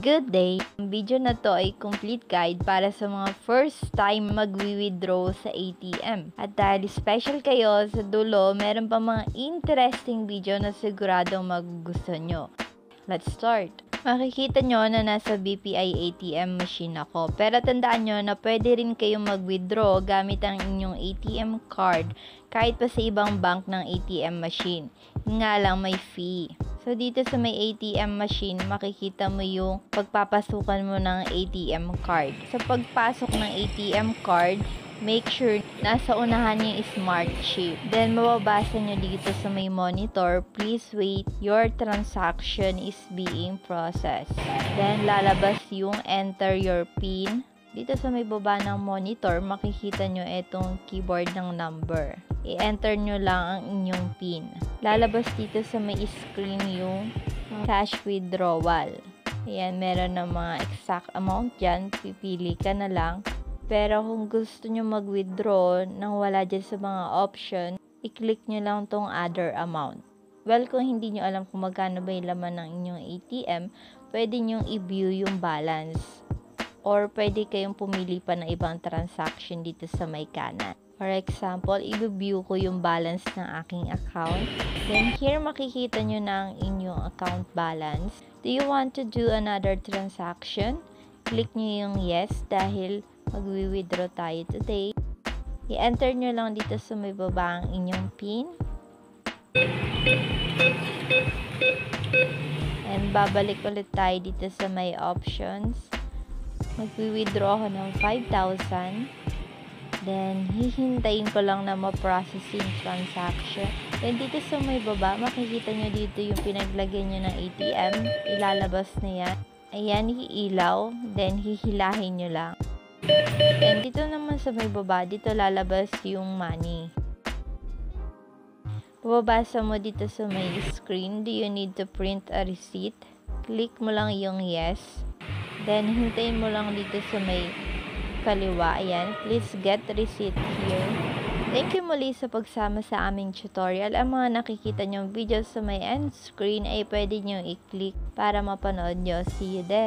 Good day! Ang video na to ay complete guide para sa mga first time mag-withdraw sa ATM. At dahil special kayo, sa dulo, meron pa mga interesting video na siguradong magugustuhan nyo. Let's start! Makikita nyo na nasa BPI ATM machine ako. Pero tandaan nyo na pwede rin kayong mag-withdraw gamit ang inyong ATM card kahit pa sa ibang bank ng ATM machine. Nga lang may fee. So, dito sa may ATM machine, makikita mo yung pagpapasukan mo ng ATM card. Sa pagpasok ng ATM card, make sure nasa unahan yung smart chip. Then, mababasa nyo dito sa may monitor, please wait, your transaction is being processed. Then, lalabas yung enter your PIN. Dito sa may baba ng monitor, makikita nyo itong keyboard ng number. I-enter nyo lang ang inyong PIN. Lalabas dito sa may screen yung cash withdrawal. Ayan, meron ng mga exact amount dyan. Pipili ka na lang. Pero kung gusto nyo mag-withdraw nang wala dyan sa mga option, i-click nyo lang tong other amount. Well, kung hindi nyo alam kung magkano ba yung laman ng inyong ATM, pwede nyo i-view yung balance. Or pwede kayong pumili pa ng ibang transaction dito sa may kanan. For example, i-view ko yung balance ng aking account. Then here, makikita nyo na ang inyong account balance. Do you want to do another transaction? Click nyo yung yes dahil mag-withdraw tayo today. I-enter nyo lang dito sa may baba ang inyong PIN. And babalik ulit tayo dito sa may options. Mag-withdraw ako ng 5,000. Then, hihintayin ko lang na ma-process yung transaction. Then, dito sa may baba, makikita nyo dito yung pinaglagyan nyo ng ATM. Ilalabas na yan. Ayan, hiilaw. Then, hihilahin nyo lang. And dito naman sa may baba, dito lalabas yung money. Babasa mo dito sa may screen, do you need to print a receipt? Click mo lang yung yes. Then, hintayin mo lang dito sa may kaliwa. Ayan, please get receipt here. Thank you muli sa pagsama sa aming tutorial. Ang mga nakikita nyong videos sa may end screen ay pwede nyo i-click para mapanood nyo. See you there!